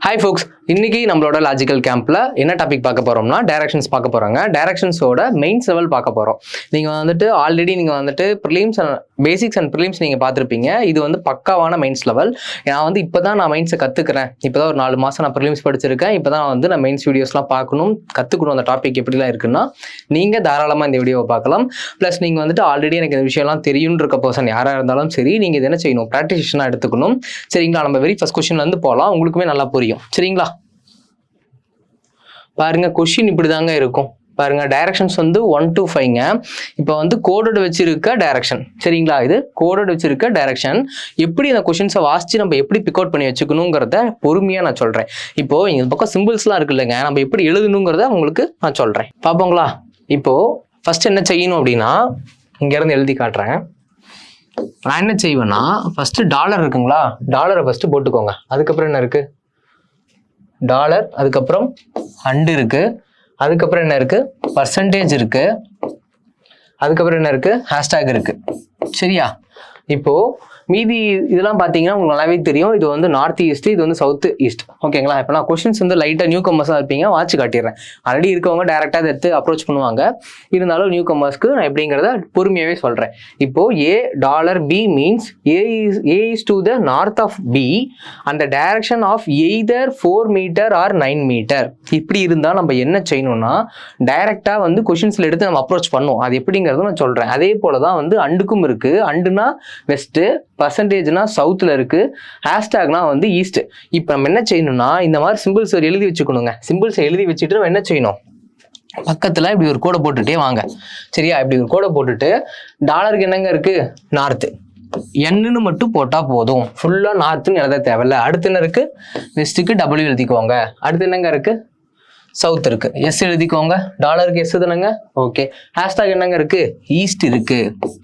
Hi folks, இன்னைக்கு நம்மளோட logical கேம்ப்ல என்ன டாபிக் பார்க்க போறோம்னா டைரக்ஷன்ஸ் பார்க்க போறாங்க. டைரக்ஷன்ஸோட மெயின்ஸ் லெவல் பார்க்க போறோம். நீங்க வந்துட்டு ஆல்ரெடி நீங்க வந்துட்டு ப்ரிலிம்ஸ் பேசிக்ஸ் அண்ட் ப்ரிலிம்ஸ் நீங்க பார்த்துருப்பீங்க. இது வந்து பக்காவான மெயின்ஸ் லெவல். நான் வந்து இப்பதான் நான் மெயின்ஸை கத்துக்கிறேன். இப்பதான் ஒரு 4 மாசம் நான் ப்ரிலிம்ஸ் படிச்சிருக்கேன். இப்பதான் வந்து நான் மெயின்ஸ் வீடியோஸ்லாம் பார்க்கணும், கத்துக்கணும். அந்த டாபிக் எப்படிலாம் இருக்குன்னா நீங்க தாராளமா இந்த வீடியோவை பார்க்கலாம். பிளஸ் நீங்க வந்துட்டு ஆல்ரெடி எனக்கு இந்த விஷயம்லாம் தெரியும்னு இருக்க பர்சன் யாரா இருந்தாலும் சரி, நீங்க இது என்ன செய்யணும், ப்ராக்டிஷனா எடுத்துக்கணும். சரிங்களா? நம்ம வெரி ஃபர்ஸ்ட் கொஸ்டின்ல இருந்து போகலாம், உங்களுக்குமே நல்லா புரியும். சரிங்களா? பாருங்க, கொஸ்டின் இப்படிதாங்க இருக்கும். பாருங்க, டைரக்ஷன்ஸ் வந்து 1 to 5ங்க. இப்போ வந்து கோடட் வச்சிருக்க டைரக்ஷன். சரிங்களா? இது கோடட் வச்சிருக்க டைரக்ஷன். எப்படி அந்த கொஸ்டின்ஸை வாசிச்சு நம்ம எப்படி பிக் அவுட் பண்ணி வச்சுக்கணுங்கிறத பொறுமையா நான் சொல்றேன். இப்போ இந்த பக்கம் சிம்பிள்ஸ்லாம் இருக்கு இல்லைங்க, நம்ம எப்படி எழுதணுங்கிறத உங்களுக்கு நான் சொல்றேன். பார்ப்போங்களா? இப்போ ஃபர்ஸ்ட் என்ன செய்யணும் அப்படின்னா, இங்க இருந்து எழுதி காட்டுறேன். நான் என்ன செய்வேன்னா, ஃபர்ஸ்ட் டாலர் இருக்குங்களா, டாலரை ஃபர்ஸ்ட் போட்டுக்கோங்க. அதுக்கப்புறம் என்ன இருக்கு, டாலர். அதுக்கப்புறம் ஹண்ட் இருக்கு. அதுக்கப்புறம் என்ன இருக்கு, பர்சன்டேஜ் இருக்கு. அதுக்கப்புறம் என்ன இருக்கு, ஹேஷ்டேக் இருக்கு. சரியா? இப்போ மீதி இதெல்லாம் பார்த்தீங்கன்னா உங்களுக்கு நல்லாவே தெரியும். இது வந்து நார்த் ஈஸ்ட், இது வந்து சவுத் ஈஸ்ட். ஓகேங்களா? இப்போ நான் கொஸ்டின்ஸ் வந்து லைட்டாக நியூ கமர்ஸாக இருப்பீங்க, வாட்சி காட்டிடுறேன். ஆல்ரெடி இருக்கவங்க டேரெக்டாக அதை எடுத்து அப்ரோச் பண்ணுவாங்க. இருந்தாலும் நியூ கமர்ஸ்க்கு நான் எப்படிங்கிறத பொறுமையாகவே சொல்கிறேன். இப்போ $B means A is to the north of B and the direction of either 4 meter or 9 meter. இப்படி இருந்தால் நம்ம என்ன செய்யணும்னா, டைரெக்டாக வந்து கொஸ்டின்ஸில் எடுத்து நம்ம அப்ரோச் பண்ணுவோம். அது எப்படிங்கிறத நான் சொல்கிறேன். அதே போல தான் வந்து அண்டுக்கும் இருக்குது. அண்டுனா வெஸ்ட்டு, பர்சன்டேஜ்னா சவுத்தில் இருக்கு, ஹேஷ்டேக்னா வந்து ஈஸ்ட். இப்போ நம்ம என்ன செய்யணும்னா, இந்த மாதிரி சிம்பிள்ஸ் எழுதி வச்சுக்கணுங்க. சிம்பிள்ஸை எழுதி வச்சுட்டு நம்ம என்ன செய்யணும், பக்கத்தில் இப்படி ஒரு கோடை போட்டுட்டே வாங்க. சரியா? இப்படி ஒரு கோடை போட்டுட்டு டாலருக்கு என்னங்க இருக்கு, நார்த்து, என்னன்னு மட்டும் போட்டால் போதும். ஃபுல்லாக நார்த்துன்னு எழுத தேவையில்ல. அடுத்து என்ன இருக்கு, வெஸ்ட்டுக்கு W எழுதிக்கோங்க. அடுத்து என்னங்க இருக்கு, சவுத் இருக்கு, எஸ் எழுதிக்கோங்க. டாலருக்கு எஸ் தானங்க. ஓகே. ஹேஷ்டாக் என்னங்க இருக்கு, ஈஸ்ட் இருக்கு.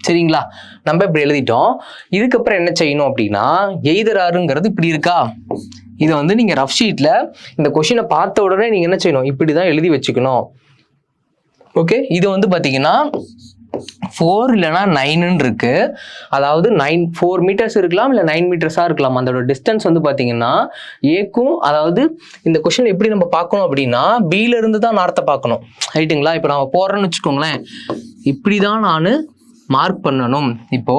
சரிங்களா? நம்ம இப்படி எழுதிட்டோம். இதுக்கப்புறம் என்ன செய்யணும் அப்படின்னா, எய்தர் ஆறுங்கிறது இப்படி இருக்கா, இதை வந்து நீங்க ரஃப் ஷீட்ல இந்த கொஸ்டினை பார்த்த உடனே நீங்க என்ன செய்யணும், இப்படிதான் எழுதி வச்சுக்கணும். ஓகே. இது வந்து பாத்தீங்கன்னா 4 இல்லைனா 9 இருக்கு. அதாவது 4 மீட்டர்ஸ் இருக்கலாம், இல்லை 9 மீட்டர்ஸா இருக்கலாம். அதோட டிஸ்டன்ஸ் வந்து பாத்தீங்கன்னா ஏக்கும், அதாவது இந்த கொஸ்டின் எப்படி நம்ம பார்க்கணும் அப்படின்னா, பில இருந்து தான் நார்த்தை பார்க்கணும். ரைட்டுங்களா? இப்போ நம்ம போறேன்னு வச்சுக்கோங்களேன், இப்படிதான் நான் மார்க் பண்ணணும். இப்போ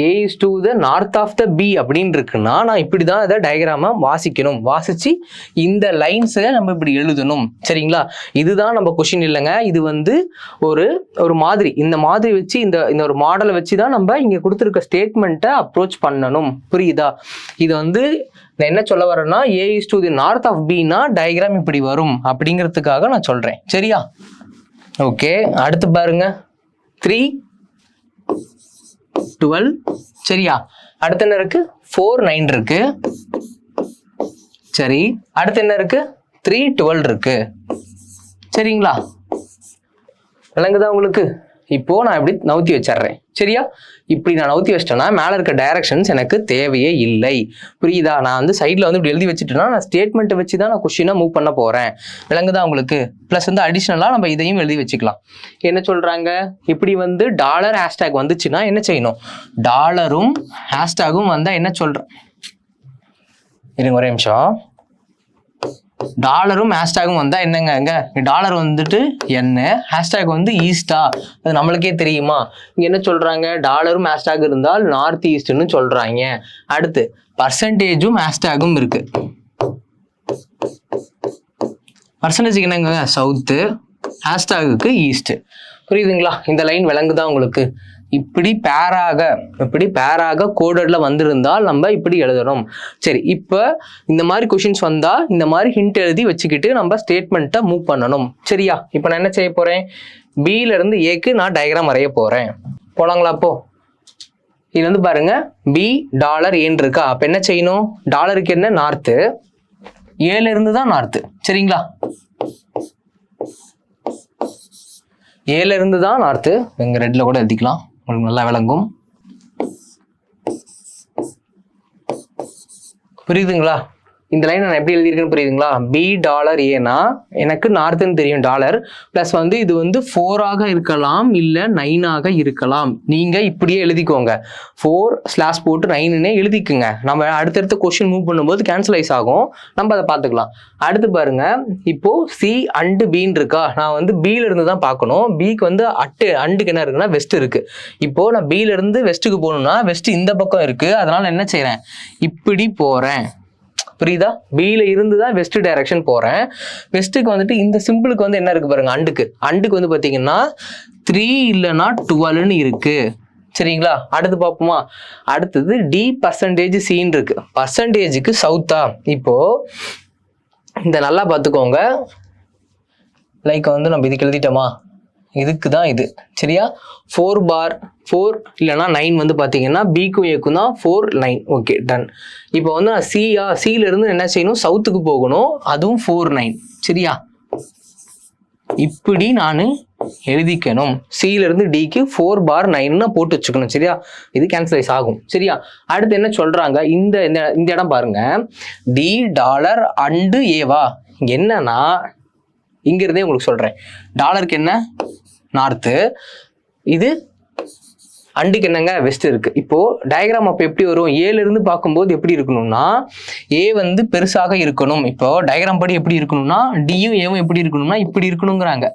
A is to the north of the B அப்படின்னு இருக்குன்னா, நான் இப்படிதான் இதை டயக்ராமா வாசிக்கணும். வாசிச்சு இந்த லைன்ஸை நம்ம இப்படி எழுதணும். சரிங்களா? இதுதான் நம்ம கொஸ்டின் இல்லைங்க. இது வந்து ஒரு மாதிரி, இந்த மாதிரி வச்சு இந்த ஒரு மாடலை வச்சு தான் நம்ம இங்க கொடுத்துருக்க ஸ்டேட்மெண்ட்டை அப்ரோச் பண்ணணும். புரியுதா? இது வந்து நான் என்ன சொல்ல வரேன்னா, A is to the north of B னா டயக்ராம் இப்படி வரும் அப்படிங்கிறதுக்காக நான் சொல்றேன். சரியா? ஓகே. அடுத்து பாருங்க, 3 12. சரியா? அடுத்து என்ன இருக்கு, 4 9 இருக்கு. சரி, அடுத்து என்ன இருக்கு, 3 12 இருக்கு. சரிங்களா? விளங்குதா உங்களுக்கு? இப்போ நான் இப்படி நவுத்தி வச்சிடுறேன். சரியா? இப்படி நான் நவுத்தி வச்சிட்டேன்னா மேல இருக்க டைரக்ஷன்ஸ் எனக்கு தேவையே இல்லை. புரியுதா? நான் வந்து சைட்ல வந்து இப்படி எழுதி வச்சுட்டேன்னா நான் ஸ்டேட்மெண்ட் வச்சு தான் நான் கொஸ்டினை மூவ் பண்ண போறேன். விளங்குதா உங்களுக்கு? பிளஸ் வந்து அடிஷனலா நம்ம இதையும் எழுதி வச்சுக்கலாம். என்ன சொல்றாங்க, இப்படி வந்து டாலர் ஹேஷ்டேக் வந்துச்சுன்னா என்ன செய்யணும், டாலரும் ஹேஷ்டேகும் வந்தா என்ன சொல்றேன், இருங்க ஒரே நிமிஷம். டாலரும் ஹேஷ்டேகும் வந்தா என்னங்க, டாலர் வந்துட்டு என்ன, ஹேஷ்டேக் வந்து ஈஸ்டா, அது நம்மளுக்கே தெரியுமா. இங்க என்ன சொல்றாங்க, டாலரும் ஹேஷ்டேக் இருந்தால் நார்த் ஈஸ்ட்னு சொல்றாங்க. அடுத்து பர்சன்டேஜும் ஹேஷ்டேகும் இருக்கு. பர்சன்டேஜுக்கு என்னங்க, சவுத்து, ஹேஷ்டேகுக்கு ஈஸ்ட். புரியுதுங்களா? இந்த லைன் விளங்குதா உங்களுக்கு? இப்படி பேராக கோடட்ல வந்திருந்தால் நம்ம இப்படி எழுதணும். சரி, இப்போ இந்த மாதிரி கொஷின்ஸ் வந்தா இந்த மாதிரி ஹிண்ட் எழுதி வச்சுக்கிட்டு நம்ம ஸ்டேட்மெண்ட்டை மூவ் பண்ணணும். சரியா? இப்போ நான் என்ன செய்ய போறேன், பில இருந்து ஏக்கு நான் டயக்ராம் வரைய போறேன். போலாங்களா? அப்போ இது வந்து பாருங்க, பி டாலர் ஏன்னு இருக்கா. அப்ப என்ன செய்யணும், டாலருக்கு என்ன, நார்த்து, ஏல இருந்து தான் நார்த்து. சரிங்களா? ஏல இருந்து தான் நார்த்து. எங்க ரெட்ல கூட எழுதிக்கலாம், உங்களுக்கு நல்லா விளங்கும். புரியுதுங்களா? இந்த லைன் நான் எப்படி எழுதியிருக்கேன்னு புரியுதுங்களா? பி டாலர் ஏனா எனக்கு நார்த்துன்னு தெரியும் டாலர், ப்ளஸ் வந்து இது வந்து 4ஆக இருக்கலாம் இல்லை 9ஆக இருக்கலாம். நீங்கள் இப்படியே எழுதிக்கோங்க, 4 போட்டு 9னே எழுதிக்குங்க. நம்ம அடுத்தடுத்த கொஸ்டின் மூவ் பண்ணும்போது கேன்சலைஸ் ஆகும், நம்ம அதை பார்த்துக்கலாம். அடுத்து பாருங்க, இப்போ சி அண்டு பின்னு இருக்கா, நான் வந்து பில இருந்து தான் பார்க்கணும். பிக்கு வந்து அண்டுக்கு என்ன இருக்குன்னா வெஸ்ட் இருக்கு. இப்போ நான் பில இருந்து வெஸ்ட்டுக்கு போகணும்னா வெஸ்ட் இந்த பக்கம் இருக்கு, அதனால என்ன செய்யறேன், இப்படி போறேன். புரியுதா? பில இருந்து தான் வெஸ்ட் டைரக்ஷன் போறேன். வெஸ்ட்டுக்கு வந்துட்டு இந்த சிம்பிளுக்கு வந்து என்ன இருக்கு பாருங்க, அண்டுக்கு வந்து பாத்தீங்கன்னா 3 இல்லைன்னா 12ன்னு இருக்கு. சரிங்களா? அடுத்து பார்ப்போமா? அடுத்தது D% சீன் இருக்கு, பர்சன்டேஜுக்கு சவுத்தா. இப்போ இந்த நல்லா பார்த்துக்கோங்க, லைக் வந்து நம்ம இதுக்கு எழுதிட்டோமா, இதுக்கு தான் இது. சரியா? 4 பார் 4 இல்லைனா 9 வந்து பார்த்தீங்கன்னா பிக்கும் ஏக்கும் தான் 4 9. Okay, done. இப்போ வந்து நான் சில இருந்து என்ன செய்யணும், சவுத்துக்கு போகணும், அதுவும் 4 9. சரியா? இப்படி நான் எழுதிக்கணும். சில இருந்து டிக்கு 4 பார் 9 போட்டு வச்சுக்கணும். சரியா? இது கேன்சலைஸ் ஆகும். சரியா? அடுத்து என்ன சொல்றாங்க, இந்த இடம் பாருங்க, டி டாலர் அண்டு ஏவா. என்னன்னா இங்கிருந்தே உங்களுக்கு சொல்றேன், டாலருக்கு என்ன நார்த்து, இது அண்டுக்கு என்னங்க வெஸ்ட் இருக்கு. இப்போ டயக்ராம் அப்போ எப்படி வரும், ஏல இருந்து பார்க்கும்போது எப்படி இருக்கணும்னா ஏ வந்து பெருசாக இருக்கணும். இப்போ டயக்ராம் படி எப்படி இருக்கணும்னா டியும் ஏவும் எப்படி இருக்கணும்னா இப்படி இருக்கணுங்கிறாங்க.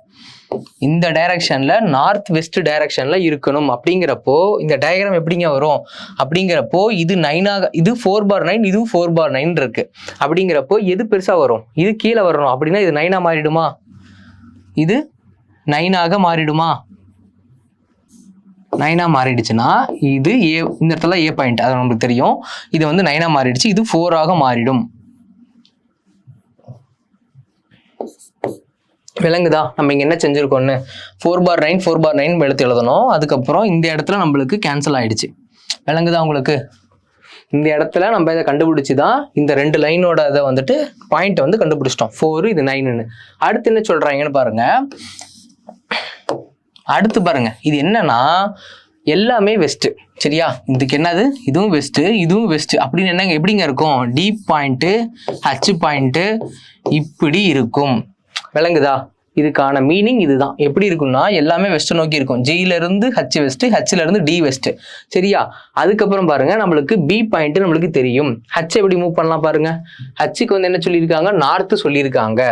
இந்த டைரக்ஷன்ல நார்த் வெஸ்ட் டைரக்ஷன்ல இருக்கணும். அப்படிங்கிறப்போ இந்த டயக்ராம் எப்படிங்க வரும் அப்படிங்கிறப்போ இது 9ஆக, இது 4 பார் 9, இதுவும் 4 பார் 9 இருக்கு. அப்படிங்கிறப்போ எது பெருசா வரும், இது கீழே வரணும். அப்படின்னா இது 9ஆ மாறிடுமா, இது 9ஆக மாறிடுமா? 9ஆ மாறிடுச்சுன்னா இது ஏ, இந்த இடத்துல ஏ பாயிண்ட், அது நமக்கு தெரியும். இது வந்து 9ஆ மாறிடுச்சு, இது 4ஆக மாறிடும். விளங்குதா? நம்ம இங்க என்ன செஞ்சிருக்கோம்னு, 4 பார் 9 எழுத்து எழுதணும். அதுக்கப்புறம் இந்த இடத்துல நம்மளுக்கு கேன்சல் ஆயிடுச்சு. விளங்குதா உங்களுக்கு? இந்த இடத்துல நம்ம இதை கண்டுபிடிச்சி தான் இந்த 2 லைனோட இதை வந்துட்டு பாயிண்ட் வந்து கண்டுபிடிச்சிட்டோம். 4 இது 9ன்னு. அடுத்து என்ன சொல்றாங்கன்னு பாருங்க. அடுத்து பாருங்க, இது என்னன்னா எல்லாமே வெஸ்ட். சரியா? இதுக்கு என்னது, இதுவும் வெஸ்ட், இதுவும் வெஸ்ட். அப்படின்னு என்னங்க எப்படிங்க இருக்கும், டி பாயிண்ட் ஹச் பாயிண்ட் இப்படி இருக்கும். விளங்குதா? இதுக்கான மீனிங் இதுதான். எப்படி இருக்கும்னா எல்லாமே வெஸ்ட் நோக்கி இருக்கும். ஜில இருந்து ஹச் வெஸ்ட், ஹச்ல இருந்து டி வெஸ்ட். சரியா? அதுக்கப்புறம் பாருங்க, நம்மளுக்கு பி பாயிண்ட் நம்மளுக்கு தெரியும். ஹச் எப்படி மூவ் பண்ணலாம் பாருங்க. ஹச்சுக்கு வந்து என்ன சொல்லியிருக்காங்க, நார்த்து சொல்லியிருக்காங்க.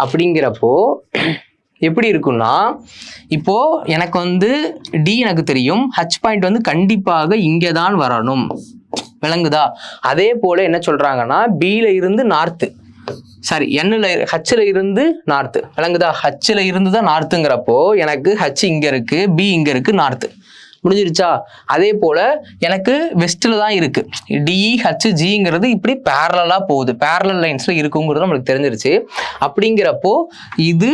அப்படிங்கிறப்போ எப்படி இருக்கும்னா, இப்போ எனக்கு வந்து டி எனக்கு தெரியும், ஹச் பாயிண்ட் வந்து கண்டிப்பாக இங்கே தான் வரணும். விளங்குதா? அதே போல என்ன சொல்றாங்கன்னா பில இருந்து நார்த்து, சாரி ஹச்ல இருந்து நார்த்து. விளங்குதா? ஹச்ல இருந்து தான் நார்த்துங்கிறப்போ எனக்கு ஹச் இங்க இருக்கு, பி இங்க இருக்கு, நார்த்து. முடிஞ்சிருச்சா? அதே போல எனக்கு வெஸ்ட்ல தான் இருக்கு, DHGங்கிறது இப்படி பேரலா போகுது, பேரலல் லைன்ஸ்ல இருக்குங்கிறது நம்மளுக்கு தெரிஞ்சிருச்சு. அப்படிங்கிறப்போ இது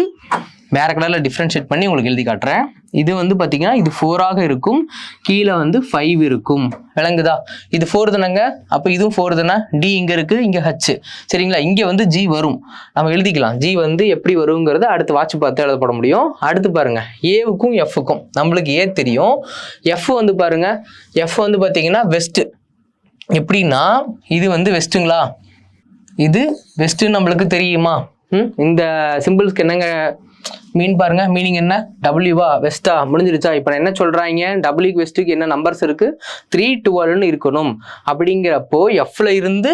வேற கலர்ல டிஃபரன்ஷியேட் பண்ணி உங்களுக்கு எழுதி காட்டுறேன். இது வந்து பாத்தீங்கன்னா இது 4ஆக இருக்கும், கீழே வந்து 5 இருக்கும். விளங்குதா? இது 4 தானங்க, அப்ப இதுவும் 4 தானே. டி இங்க இருக்கு, இங்க ஹச். சரிங்களா? இங்க வந்து ஜி வரும், நம்ம எழுதிக்கலாம். ஜி வந்து எப்படி வருங்கிறத அடுத்து வாட்ச் பார்த்து எழுதப்பட முடியும். அடுத்து பாருங்க, ஏவுக்கும் எஃப்க்கும் நம்மளுக்கு ஏ தெரியும், எஃப் வந்து பாருங்க, எஃப் வந்து பாத்தீங்கன்னா வெஸ்ட். எப்படின்னா இது வந்து வெஸ்ட்டுங்களா, இது வெஸ்ட்ன்னு நம்மளுக்கு தெரியுமா? இந்த சிம்பிள்ஸ்க்கு என்னங்க மீன் பாருங்க, மீனிங் என்ன, டபிள்யூவா வெஸ்டா. முடிஞ்சிருச்சா? இப்போ என்ன சொல்றாங்க, டபிள்யூக்கு வெஸ்ட்டுக்கு என்ன நம்பர்ஸ் இருக்கு, 3 12ன்னு இருக்கணும். அப்படிங்கிறப்போ எஃப்ல இருந்து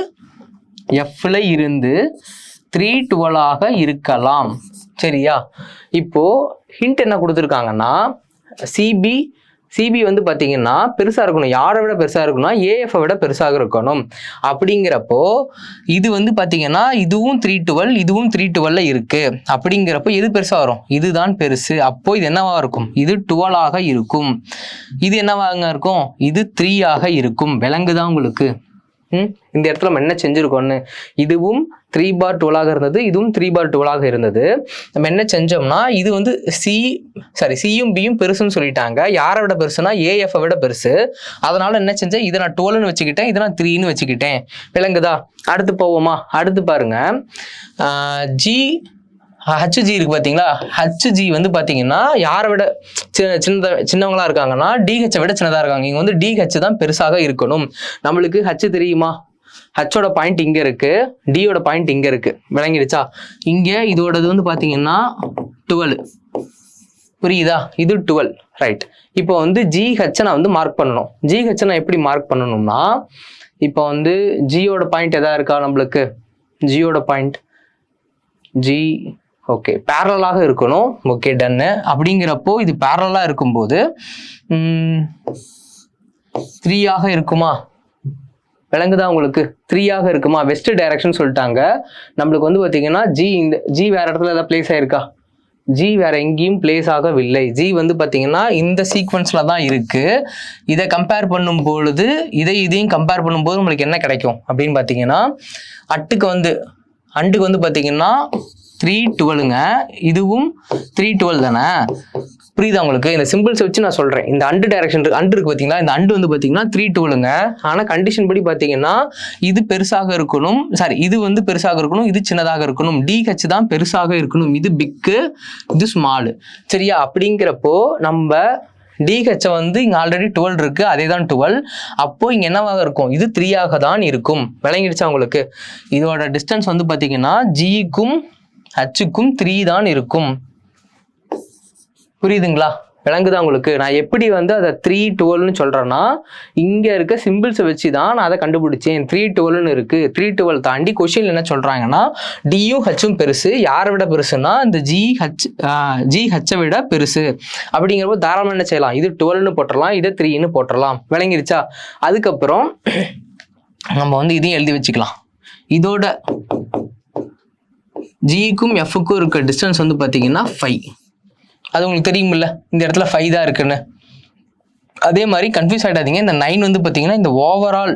3 12ஆக இருக்கலாம். சரியா? இப்போ ஹிண்ட் என்ன கொடுத்துருக்காங்கன்னா சிபி வந்து பார்த்தீங்கன்னா பெருசாக இருக்கணும். யாரை விட பெருசாக இருக்கணும்னா ஏஎஃப் விட பெருசாக இருக்கணும். அப்படிங்கிறப்போ இது வந்து பார்த்தீங்கன்னா இதுவும் 312, இதுவும் 312 இருக்கு. அப்படிங்கிறப்போ எது பெருசாக வரும், இதுதான் பெருசு. அப்போ இது என்னவா இருக்கும், இது 12ஆக இருக்கும். இது என்னவாங்க இருக்கும், இது 3ஆக இருக்கும். விளங்குதான் உங்களுக்கு? இந்த இடத்துல நம்ம என்ன செஞ்சிருக்கோம்னு, இதுவும் 3 பார் 12ஆக இருந்தது, இதுவும் 3 பார் 12ஆக இருந்தது. நம்ம என்ன செஞ்சோம்னா இது வந்து சியும் பியும் பெருசுன்னு சொல்லிட்டாங்க. யாரை விட பெருசுனா ஏஎஃப் விட பெருசு. அதனால என்ன செஞ்சேன், இதை நான் 12ன்னு வச்சுக்கிட்டேன், இதை நான் 3ன்னு வச்சுக்கிட்டேன். விளங்குதா? அடுத்து போவோமா? அடுத்து பாருங்க, ஹச்ஜி இருக்கு பாத்தீங்களா. ஹச்ஜி வந்து பாத்தீங்கன்னா யாரை விட சின்னவங்களா இருக்காங்கன்னா டிஹெச்சை விட சின்னதா இருக்காங்க. இங்க வந்து டிஹெச் தான் பெருசாக இருக்கணும். நம்மளுக்கு ஹச் தெரியுமா, ஹச்சோட பாயிண்ட் இங்க இருக்கு, டியோட பாயிண்ட் இங்க இருக்கு, விளங்கிடுச்சா? இங்க இதோடது வந்து பாத்தீங்கன்னா 12, புரியுதா? இது 12, ரைட். இப்போ வந்து GH நான் வந்து மார்க் பண்ணணும். GH நான் எப்படி மார்க் பண்ணணும்னா, இப்போ வந்து ஜியோட பாயிண்ட் எதா இருக்கா நம்மளுக்கு? ஜியோட பாயிண்ட் ஜி, ஓகே, பேரலாக இருக்கணும். ஓகே, டன்னு. அப்படிங்கிறப்போ இது பேரலா இருக்கும்போது 3 இருக்குமா? விளங்குதா உங்களுக்கு? 3 இருக்குமா? வெஸ்ட் டைரக்ஷன் சொல்லிட்டாங்க. நம்மளுக்கு வந்து பாத்தீங்கன்னா இந்த ஜி வேற இடத்துல ஏதாவது பிளேஸ் ஆயிருக்கா? ஜி வேற எங்கேயும் பிளேஸ் ஆகவில்லை. ஜி வந்து பாத்தீங்கன்னா இந்த சீக்வன்ஸ்ல தான் இருக்கு. இதை கம்பேர் பண்ணும் பொழுது இதையும் கம்பேர் பண்ணும்போது நம்மளுக்கு என்ன கிடைக்கும் அப்படின்னு பாத்தீங்கன்னா, அண்டுக்கு வந்து பாத்தீங்கன்னா 312ங்க. இதுவும் 312 தானே? புரியுதா உங்களுக்கு? இந்த சிம்பிள்ஸ் வச்சு நான் சொல்றேன். இந்த அண்டு டைரக்ஷன் அண்டு இருக்கு பாத்தீங்களா? இந்த அண்டு வந்து பாத்தீங்கன்னா 312ங்க. ஆனா கண்டிஷன் படி பாத்தீங்கன்னா இது பெருசாக இருக்கணும், சாரி, இது வந்து பெருசாக இருக்கணும், இது சின்னதாக இருக்கணும். DH தான் பெருசாக இருக்கணும், இது பிக்கு, இது ஸ்மாலு. சரியா? அப்படிங்கிறப்போ நம்ம DH வந்து இங்க ஆல்ரெடி 12 இருக்கு, அதே தான் 12. அப்போ இங்க என்னவாக இருக்கும்? இது 3 தான் இருக்கும். விளங்கிடுச்சா உங்களுக்கு? இதோட டிஸ்டன்ஸ் வந்து பாத்தீங்கன்னா ஜிக்கும் ஹச்சுக்கும் 3 தான் இருக்கும். புரியுதுங்களா? விளங்குதா உங்களுக்கு? நான் எப்படி வந்து அதை 312ன்னு சொல்றேன்னா, இங்க இருக்க சிம்பிள்ஸை வச்சு தான் நான் அதை கண்டுபிடிச்சேன். 312ன்னு இருக்கு. 312 தாண்டி கொஸ்டின் என்ன சொல்றாங்கன்னா, டியும் ஹச்சும் பெருசு. யாரை விட பெருசுன்னா இந்த ஜிஹெச்சை விட பெருசு. அப்படிங்கிறப்போ தாராளமாக என்ன செய்யலாம்? இது 12ன்னு போட்டுடலாம், இதை 3ன்னு போட்டுடலாம். விளங்கிருச்சா? அதுக்கப்புறம் நம்ம வந்து இதையும் எழுதி வச்சுக்கலாம். இதோட ஜிக்கும் எஃப்க்கும் இருக்க டிஸ்டன்ஸ் வந்து பார்த்தீங்கன்னா 5. அது உங்களுக்கு தெரியுமில்ல, இந்த இடத்துல 5 தான் இருக்குன்னு. அதே மாதிரி கன்ஃபியூஸ் ஆகிடாதீங்க. இந்த 9 வந்து பார்த்தீங்கன்னா இந்த ஓவரால்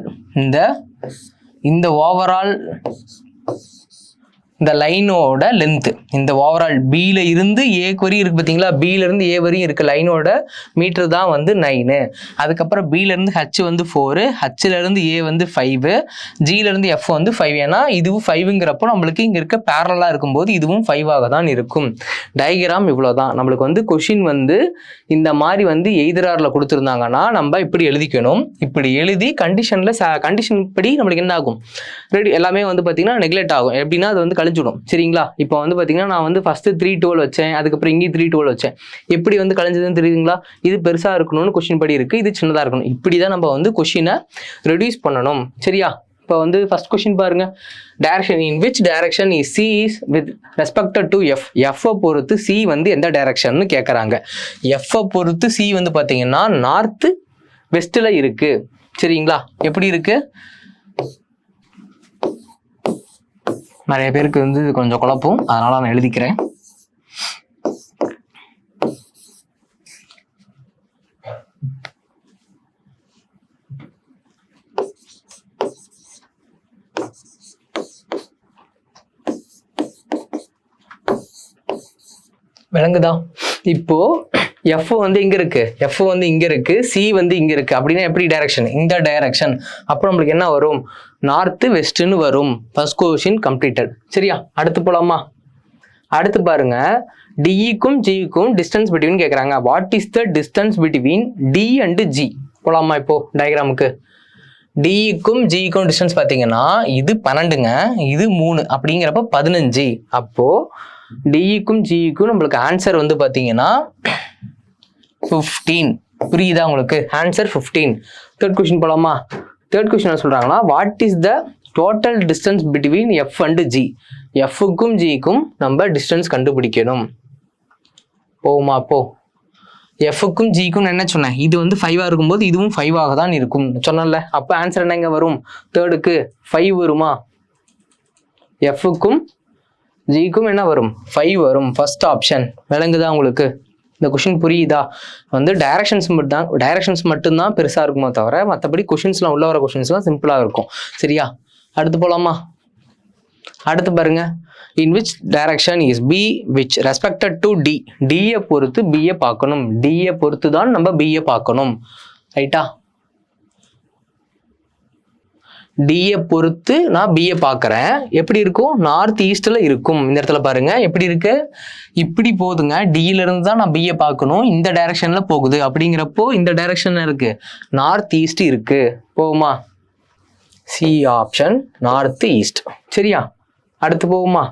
இந்த லைனோட லென்த்து, இந்த ஓவரால் பியில் இருந்து ஏ வரையும் இருக்குது பார்த்தீங்களா? பியில இருந்து ஏ வரையும் இருக்க லைனோட மீட்டர் தான் வந்து 9. அதுக்கப்புறம் பியிலேருந்து ஹச் வந்து 4, ஹச்சிலேருந்து ஏ வந்து 5, ஜியிலேருந்து எஃப் வந்து 5. ஏன்னா இதுவும் 5ங்கிறப்போ நம்மளுக்கு இங்கே இருக்க பேரலாக இருக்கும்போது இதுவும் 5 தான் இருக்கும். டயக்ராம் இவ்வளோ தான். நம்மளுக்கு வந்து கொஷின் வந்து இந்த மாதிரி வந்து எய்தராரில் கொடுத்துருந்தாங்கன்னா நம்ம இப்படி எழுதிக்கணும். இப்படி எழுதி கண்டிஷன் படி நம்மளுக்கு என்ன ஆகும்? ரெடி எல்லாமே வந்து பார்த்தீங்கன்னா நெக்லெக்ட் ஆகும். எப்படின்னா அது வந்து கழிஞ்சிடும். சரிங்களா? இப்போ வந்து பார்த்தீங்கன்னா நான் வந்து ஃபர்ஸ்ட் 312 வச்சேன், அதுக்கப்புறம் இங்கே 312 வச்சேன். எப்படி வந்து கழிஞ்சதுன்னு தெரியுதுங்களா? இது பெருசா இருக்கணும்னு கொஸ்டின் படி இருக்கு, இது சின்னதா இருக்கணும். இப்படிதான் நம்ம வந்து கொஸ்டினை ரெடியூஸ் பண்ணணும். சரியா? இப்போ வந்து ஃபர்ஸ்ட் கொஸ்டின் பாருங்க. Direction in which direction is C is with respected to F. எஃப்ஐ பொறுத்து சி வந்து எந்த டைரக்ஷன் கேட்கறாங்க. எஃப்ஐ பொறுத்து சி வந்து பார்த்தீங்கன்னா நார்த் வெஸ்ட்ல இருக்கு. சரிங்களா? எப்படி இருக்கு? நிறைய பேருக்கு வந்து கொஞ்சம் குழப்பம், அதனால நான் எழுதிக்கிறேன். விளங்குதா? இப்போ எஃப் வந்து இங்க இருக்கு, எஃப் வந்து இங்க இருக்கு, சி வந்து இங்க இருக்கு. அப்படின்னா எப்படி டைரக்ஷன்? இந்த டைரக்ஷன். அப்புறம் நம்மளுக்கு என்ன வரும்? நார்த் வெஸ்ட்னு வரும். First question completed. சரியா? அடுத்து போலாமா? அடுத்து பாருங்க, டிக்கும் ஜிக்கும் டிஸ்டன்ஸ் பிட்வீன் கேட்குறாங்க. What is the distance between D and G? போலாமா? இப்போ டயக்ராமுக்கு டிக்கும் ஜிக்கும் டிஸ்டன்ஸ் பார்த்தீங்கன்னா இது 12ங்க, இது 3, அப்படிங்கிறப்ப 15. அப்போ டிக்கும் ஜிக்கும் நம்மளுக்கு ஆன்சர் வந்து பார்த்தீங்கன்னா 15. புரியுதா உங்களுக்கு? ஆன்சர் 15. தேர்ட் கொஸ்டின் போலாமா? தேர்ட் கொஸ்டின் என்ன சொல்றாங்கன்னா, what is the total distance between F and G? எஃப்க்கும் ஜிக்கும் நம்ம டிஸ்டன்ஸ் கண்டுபிடிக்கணும். போகுமா? போ. எஃப்க்கும் ஜிக்கும் என்ன சொன்னேன்? இது வந்து 5 இருக்கும்போது இதுவும் 5 தான் இருக்கும் சொன்னல. அப்போ ஆன்சர் என்னங்க வரும்? தேர்டுக்கு 5 வருமா? எஃப்க்கும் ஜிக்கும் என்ன வரும்? 5 வரும். First option. விளங்குதா உங்களுக்கு? இந்த கொஷின் புரியுதா? வந்து டைரக்ஷன்ஸ் மட்டும்தான் பெருசா இருக்குமோ தவிர மற்றபடி கொஷின்ஸ்லாம் உள்ள வர கொஷின்ஸ்லாம் சிம்பிளா இருக்கும். சரியா? அடுத்து போலாமா? அடுத்து பாருங்க, in which direction is B which respected to D? டியை பொறுத்து பியை பார்க்கணும். டியை பொறுத்து தான் நம்ம பியை பார்க்கணும். ரைட்டா? டியை பொறுத்து நான் பியை பார்க்குறேன். எப்படி இருக்கும்? நார்த் ஈஸ்ட்ல இருக்கும். இந்த இடத்துல பாருங்க எப்படி இருக்கு? இப்படி போகுதுங்க. டியில இருந்து தான் நான் பியை பார்க்கணும். இந்த டைரக்ஷன்ல போகுது. அப்படிங்கிறப்போ இந்த டைரக்ஷன் இருக்கு, நார்த் ஈஸ்ட் இருக்கு. போகுமா? C option north east. சரியா, அடுத்து போகுமா?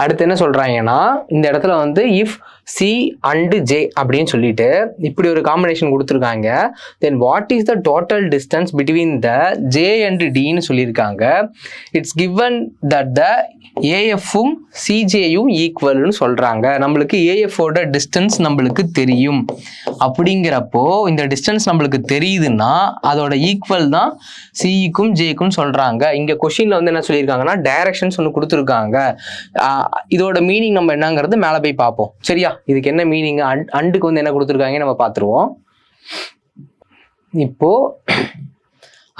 அடுத்து என்ன சொல்றாங்கன்னா இந்த இடத்துல வந்து இஃப் சி அண்ட் ஜே அப்படின்னு சொல்லிட்டு இப்படி ஒரு காம்பினேஷன் கொடுத்துருக்காங்க. Then what is the total distance between the J and டின்னு சொல்லியிருக்காங்க. இட்ஸ் கிவன் தட் த ஏஎஃப்பும் சிஜேயும் ஈக்குவல்னு சொல்றாங்க. நம்மளுக்கு ஏஎஃபோட டிஸ்டன்ஸ் நம்மளுக்கு தெரியும். அப்படிங்கிறப்போ இந்த டிஸ்டன்ஸ் நம்மளுக்கு தெரியுதுன்னா அதோட ஈக்குவல் தான் சிக்கும் ஜேக்கும் சொல்றாங்க. இங்க கொஸ்டின்ல வந்து என்ன சொல்லியிருக்காங்கன்னா டைரக்ஷன்ஸ் ஒன்று கொடுத்துருக்காங்க. இதோட மீனிங் நம்ம என்னங்கிறது மேலே போய் பார்ப்போம். சரியா, இதுக்கு என்ன மீனிங், அண்டுக்கு வந்து என்ன கொடுத்துருக்காங்க நம்ம பார்த்துருவோம். இப்போ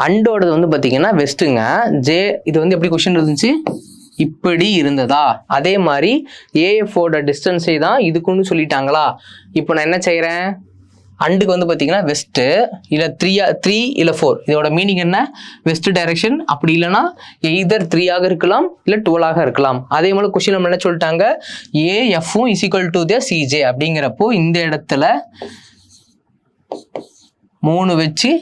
அண்டோடது வந்து பார்த்தீங்கன்னா வெஸ்ட்டுங்க. ஜே இது வந்து எப்படி கொஸ்டின் இருந்துச்சு, இப்படி இருந்ததா? அதே மாதிரி ஏஎஃபோட டிஸ்டன்ஸே தான் இதுக்குன்னு சொல்லிட்டாங்களா? இப்போ நான் என்ன செய்கிறேன், அண்டுக்கு வந்து பார்த்தீங்கன்னா வெஸ்ட்டு இல்லை 3 இல்லை 4, இதோட மீனிங் என்ன, வெஸ்ட் டைரக்ஷன். அப்படி இல்லைன்னா எய்தர் 3 இருக்கலாம் இல்லை 12 இருக்கலாம். அதே மாதிரி கொஸ்டின் நம்ம என்ன சொல்லிட்டாங்க, ஏஎஃப்பும் is equal to the C J. அப்படிங்கிறப்போ இந்த இடத்துல 3 வச்சு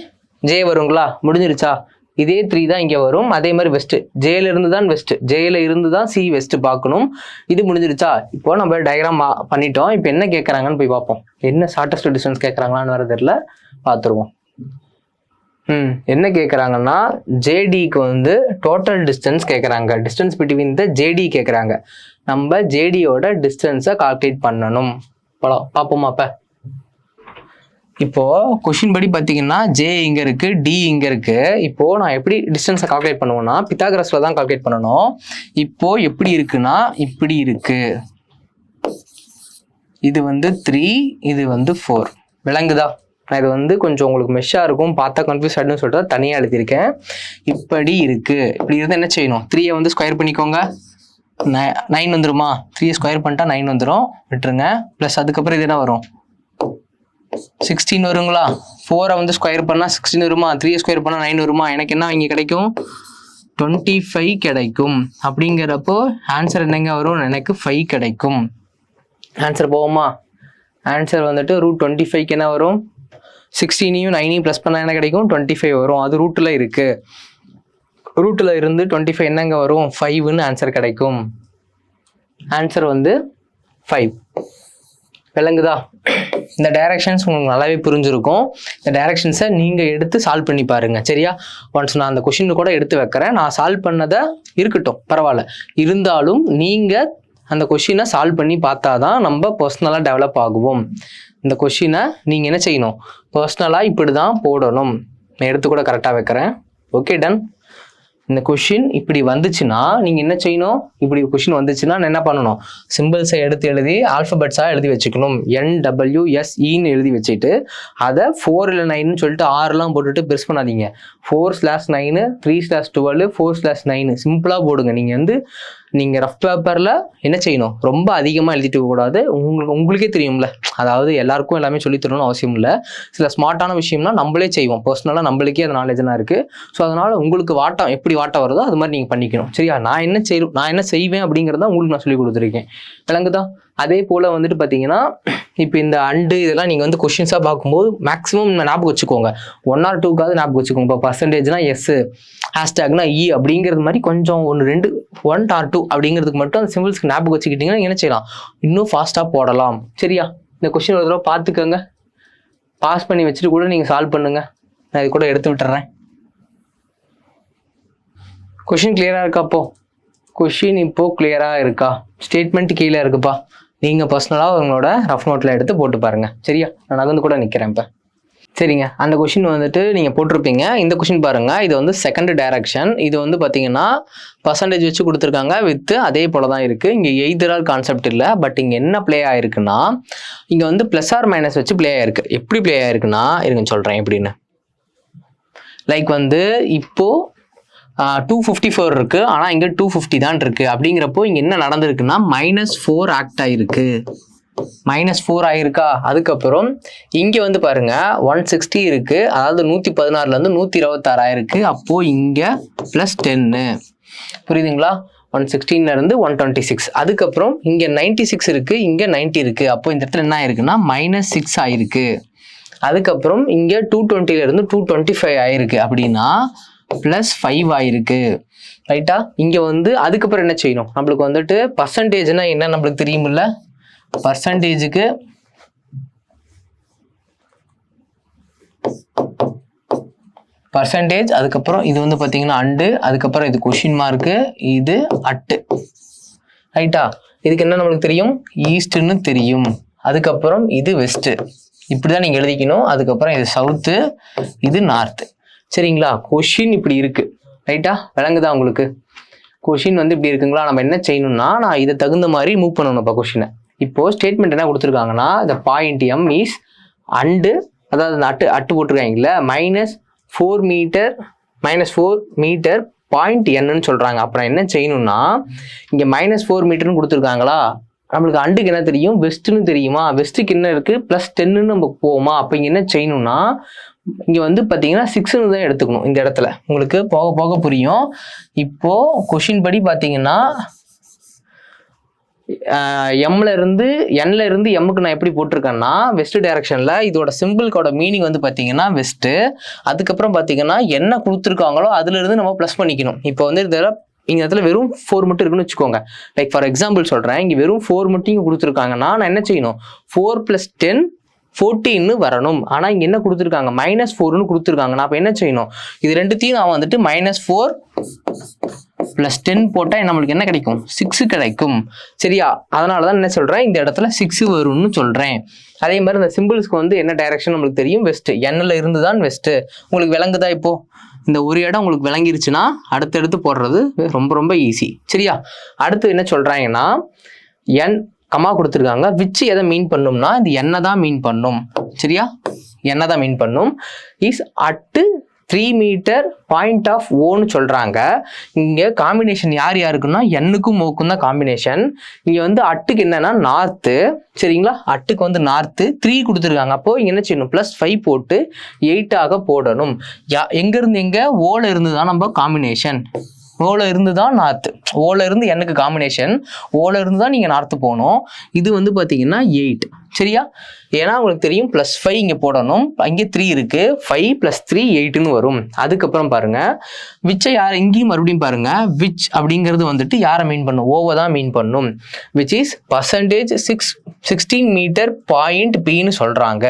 ஜே வருங்களா, முடிஞ்சிருச்சா? இதே 3 தான் இங்கே வரும். அதே மாதிரி வெஸ்ட், ஜேல இருந்து தான் வெஸ்ட், ஜேல இருந்து தான் சி வெஸ்ட் பார்க்கணும். இது முடிஞ்சிருச்சா? இப்போ நம்ம டயக்ராம் பண்ணிட்டோம். இப்போ என்ன கேட்குறாங்கன்னு போய் பார்ப்போம். என்ன ஷார்ட்டஸ்ட் டிஸ்டன்ஸ் கேட்குறாங்களான்னு வர தெரியல, பார்த்துருவோம். என்ன கேட்குறாங்கன்னா ஜேடிக்கு வந்து டோட்டல் டிஸ்டன்ஸ் கேட்குறாங்க. டிஸ்டன்ஸ் பிட்வீன் த ஜேடி கேட்குறாங்க. நம்ம ஜேடியோட டிஸ்டன்ஸை கால்குலேட் பண்ணணும். பார்ப்போமா? இப்போ கொஸ்டின் படி பார்த்தீங்கன்னா ஜே இங்கே இருக்கு, டி இங்கே இருக்கு. இப்போ நான் எப்படி டிஸ்டன்ஸை கால்குலேட் பண்ணுவேன்னா பித்தாகரஸ்ல தான் கால்குலேட் பண்ணணும். இப்போ எப்படி இருக்குன்னா இப்படி இருக்கு. இது வந்து 3, இது வந்து 4. விளங்குதா? நான் இது வந்து கொஞ்சம் உங்களுக்கு மெஷ்ஷாக இருக்கும், பார்த்தா கன்ஃபியூஸ் ஆகிடுன்னு சொல்லிட்டு தனியாக எழுதியிருக்கேன். இப்படி இருக்கு. இப்படி இருந்தால் என்ன செய்யணும், 3 வந்து ஸ்கொயர் பண்ணிக்கோங்க. 9 வந்துருமா? 3 ஸ்கொயர் பண்ணிட்டா 9 வந்துடும், விட்டுருங்க. ப்ளஸ் அதுக்கப்புறம் இது என்ன வரும், 16 வருங்களா? 4 வந்து ஸ்கொயர் பண்ணால் 16 வருமா? 3 ஸ்கொயர் பண்ணால் 9 வருமா? எனக்கு என்ன இங்கே கிடைக்கும், 25 கிடைக்கும். அப்படிங்கிறப்போ ஆன்சர் என்னங்க வரும், எனக்கு 5 கிடைக்கும். ஆன்சர் போவோமா? ஆன்சர் வந்துட்டு √25க்கு என்ன வரும், 16யும் 9யும் ப்ளஸ் பண்ணால் என்ன கிடைக்கும், 25 வரும். அது ரூட்டில் இருக்கு. ரூட்டில் இருந்து 25 என்னங்க வரும், 5ன்னு ஆன்சர் கிடைக்கும். ஆன்சர் வந்து 5. விளங்குதா? இந்த டைரக்ஷன்ஸ் உங்களுக்கு நல்லாவே புரிஞ்சிருக்கும். இந்த டைரக்ஷன்ஸை நீங்கள் எடுத்து சால்வ் பண்ணி பாருங்க. சரியா, ஒன்ஸ் நான் அந்த கொஷின் கூட எடுத்து வைக்கிறேன். நான் சால்வ் பண்ணதை இருக்கட்டும், பரவாயில்ல. இருந்தாலும் நீங்கள் அந்த கொஷினை சால்வ் பண்ணி பார்த்தா தான் நம்ம பர்சனலாக டெவலப் ஆகுவோம். இந்த கொஷினை நீங்கள் என்ன செய்யணும், பர்சனலாக இப்படி தான் போடணும். நான் எடுத்து கூட கரெக்டாக வைக்கிறேன். Okay, ton. இந்த கொஷின் இப்படி வந்துச்சுன்னா நீங்கள் என்ன செய்யணும், இப்படி கொஷின் வந்துச்சுன்னா என்ன பண்ணணும், சிம்பிள்ஸை எடுத்து எழுதி ஆல்ஃபபெட்ஸாக எழுதி வச்சுக்கணும். NWSEன்னு எழுதி வச்சுட்டு அதை 4 இல்லை 9ன்னு சொல்லிட்டு 6லாம் போட்டுட்டு பெருசு பண்ணாதீங்க. 4/9, 3/12, 4/9 சிம்பிளாக போடுங்க. நீங்கள் வந்து நீங்கள் ரஃப் பேப்பரில் என்ன செய்யணும், ரொம்ப அதிகமாக எழுதிட்டு கூடாது. உங்களுக்கே தெரியும்ல, அதாவது எல்லாருக்கும் எல்லாமே சொல்லித்தரணும்னு அவசியம் இல்லை. சில ஸ்மார்ட்டான விஷயம்னா நம்மளே செய்வோம், பர்சனலாக நம்மளுக்கே அந்த நாலேஜ்லாம் இருக்குது. ஸோ அதனால் உங்களுக்கு எப்படி வாட்டம் வருதோ அது மாதிரி நீங்கள் பண்ணிக்கணும். சரியா, நான் என்ன செய்வேன் அப்படிங்கிறத உங்களுக்கு நான் சொல்லி கொடுத்துருக்கேன். விளங்குதா? அதே போல் வந்துட்டு பார்த்தீங்கன்னா இப்போ இந்த அண்டு இதெல்லாம் நீங்கள் வந்து கொஷின்ஸாக பார்க்கும்போது மேக்ஸிமம் ஞாபகம் வச்சுக்கோங்க. 1 or 2க்காவது ஞாபகம் வச்சுக்கோங்க. இப்போ பர்சன்டேஜ்னா எஸ், ஹேஷ்டேக்னா இ அப்படிங்கிறது மாதிரி கொஞ்சம் 1 or 2 அப்படிங்கிறதுக்கு மட்டும் அந்த சிம்பிள்ஸ்க்கு ஞாபகம் வச்சுக்கிட்டிங்கன்னா என்ன செய்யலாம், இன்னும் ஃபாஸ்ட்டாக போடலாம். சரியா, இந்த கொஷின் ஒரு தடவை பார்த்துக்கோங்க. பாஸ் பண்ணி வச்சுட்டு கூட நீங்கள் சால்வ் பண்ணுங்க. நான் இது கூட எடுத்து விட்டுறேன். கொஷின் கிளியராக இருக்கா? கொஷின் இப்போ கிளியராக இருக்கா? ஸ்டேட்மெண்ட் கீழே இருக்குப்பா. நீங்கள் பர்சனலாக உங்களோட ரஃப் நோட்டில் எடுத்து போட்டு பாருங்கள். சரியா, நான் நகர்ந்து கூட நிற்கிறேன் இப்போ. சரிங்க, அந்த கொஷின் வந்துட்டு நீங்கள் போட்டிருப்பீங்க. இந்த கொஷின் பாருங்கள், இது வந்து செகண்ட் டைரக்ஷன். இது வந்து பார்த்தீங்கன்னா பர்சன்டேஜ் வச்சு கொடுத்துருக்காங்க வித் அதே போல தான் இருக்குது. இங்கே எய்தரால் கான்செப்ட் இல்லை. பட் இங்கே என்ன ப்ளே ஆகிருக்குன்னா இங்கே வந்து ப்ளஸ் ஆர் மைனஸ் வச்சு ப்ளே ஆகிருக்கு. எப்படி ப்ளே ஆகிருக்குன்னா இருங்க சொல்கிறேன் எப்படின்னு. லைக் வந்து இப்போது 254 இருக்கு, ஆனால் இங்கே 250 தான் இருக்கு. அப்படிங்கிறப்போ இங்கே என்ன நடந்திருக்குன்னா -4 ஆக்ட் ஆகிருக்கு. -4 ஆகிருக்கா? அதுக்கப்புறம் இங்கே வந்து பாருங்க 160 இருக்கு, அதாவது 116லேருந்து 126 ஆயிருக்கு. அப்போ இங்கே +10 புரியுதுங்களா? 116லேருந்து 126. அதுக்கப்புறம் இங்கே 96 இருக்கு, இங்கே 90 இருக்கு. அப்போ இந்த இடத்துல என்ன ஆயிருக்குன்னா -6 ஆயிருக்கு. அதுக்கப்புறம் இங்கே 220லேருந்து 225 ஆயிருக்கு. அப்படின்னா +5 ஆயிருக்கு. ரைட்டா? இங்க வந்து அதுக்கப்புறம் என்ன செய்யணும்? நம்மளுக்கு வந்துட்டு பர்சன்டேஜ்னா என்ன நம்மளுக்கு தெரியுமில்ல? பர்சன்டேஜுக்கு பர்சன்டேஜ், அதுக்கப்புறம் இது வந்து பார்த்தீங்கன்னா அண்டு, அதுக்கப்புறம் இது கொஷின் மார்க்கு, இது அட்டு. ரைட்டா? இதுக்கு என்ன நம்மளுக்கு தெரியும்? ஈஸ்ட்னு தெரியும். அதுக்கப்புறம் இது வெஸ்ட். இப்படிதான் நீங்க எழுதிக்கணும். அதுக்கப்புறம் இது சவுத்து, இது நார்த்து. சரிங்களா? கொஷின் இப்படி இருக்கு. ரைட்டா? விளங்குதா உங்களுக்கு? கொஷின் வந்து இப்படி இருக்குங்களா? நம்ம என்ன செய்யணும்னா, நான் இதை தகுந்த மாதிரி மூவ் பண்ணணும். இப்போ கொஷினை இப்போ ஸ்டேட்மெண்ட் என்ன கொடுத்துருக்காங்கன்னா, இந்த பாயிண்ட் எம் இஸ் அண்டு, அதாவது இந்த அட்டு போட்டிருக்காங்கல்ல, -4 மீட்டர் பாயிண்ட் என்னன்னு சொல்றாங்க. அப்புறம் என்ன செய்யணும்னா, இங்க -4 மீட்டர்னு கொடுத்துருக்காங்களா, நம்மளுக்கு அண்டுக்கு என்ன தெரியும்? வெஸ்ட்னு தெரியுமா? வெஸ்ட்டுக்கு என்ன இருக்கு? +10ன்னு நம்ம போவோமா? அப்போ இங்க என்ன செய்யணும்னா, இங்க வந்து பாத்தீங்கன்னா 6ன்னு தான் எடுத்துக்கணும். இந்த இடத்துல உங்களுக்கு போக போக புரியும். இப்போ கொஷின் படி பாத்தீங்கன்னா எம்ல இருந்து என்ல இருந்து எம்முக்கு நான் எப்படி போட்டிருக்கேன்னா, வெஸ்ட் டைரக்ஷன்ல இதோட சிம்பிள்கோட மீனிங் வந்து பாத்தீங்கன்னா வெஸ்ட். அதுக்கப்புறம் பாத்தீங்கன்னா என்ன கொடுத்துருக்காங்களோ அதுல இருந்து நம்ம பிளஸ் பண்ணிக்கணும். இப்போ வந்து இந்த இடத்துல வெறும் 4 மட்டும் இருக்குன்னு வச்சுக்கோங்க. லைக் ஃபார் எக்ஸாம்பிள் சொல்றேன், இங்க வெறும் 4 மட்டும் இங்க கொடுத்துருக்காங்கன்னா நான் என்ன செய்யணும்? 4 + 10 14 வரணும். ஆனா இங்க என்ன கொடுத்துருக்காங்க? -4ன்னு கொடுத்துருக்காங்க. நான் அப்ப என்ன செய்யணும்? இது ரெண்டுத்தையும் நான் வந்துட்டு -4 + 10 போட்டா நம்மளுக்கு என்ன கிடைக்கும்? 6 கிடைக்கும். சரியா? அதனாலதான் என்ன சொல்றேன், இந்த இடத்துல 6 வரும்னு சொல்றேன். அதே மாதிரி இந்த சிம்பிள்ஸ்க்கு வந்து என்ன டைரக்ஷன் நம்மளுக்கு தெரியும்? வெஸ்ட். எண்ணில் இருந்து தான் வெஸ்ட். உங்களுக்கு விளங்குதா? இப்போ இந்த ஒரு இடம் உங்களுக்கு விளங்கிருச்சுன்னா அடுத்தடுத்து போடுறது ரொம்ப ரொம்ப ஈஸி. சரியா? அடுத்து என்ன சொல்றாங்கன்னா, என் கமா கொடுத்துருக்காங்க. விச் எதை மீன் பண்ணும்னா, இந்த எண்ணை தான் மீன் பண்ணும். சரியா? எண்ணை தான் மீன் பண்ணும். Is at 3 metre point of ஓன்னு சொல்றாங்க. இங்க காம்பினேஷன் யார் யாருக்குன்னா, எண்ணுக்கும் ஓக்கும் தான் காம்பினேஷன். இங்க வந்து அட்டுக்கு என்னன்னா நார்த்து. சரிங்களா? அட்டுக்கு வந்து நார்த்து 3 கொடுத்துருக்காங்க. அப்போ இங்க என்ன செய்யணும்? +5 போட்டு 8 ஆக போடணும். எங்க இருந்து எங்க? ஓல இருந்து தான் நம்ம காம்பினேஷன். ஓல இருந்து தான் நார்த்து. ஓல இருந்து எனக்கு காம்பினேஷன். ஓல இருந்து தான் நீங்க நார்த்து போகணும். இது வந்து பாத்தீங்கன்னா 8. சரியா? ஏன்னா உங்களுக்கு தெரியும் +5 இங்க போடணும். அங்கே 3 இருக்கு. 5 + 3 8ன்னு வரும். அதுக்கப்புறம் பாருங்க, விச்சை யார் இங்கேயும் மறுபடியும் பாருங்க, விச் அப்படிங்கிறது வந்துட்டு யாரை மீன் பண்ணும்? ஓவை தான் மீன் பண்ணும். விச் இஸ் %16 மீட்டர் பாயிண்ட் பின்னு சொல்றாங்க.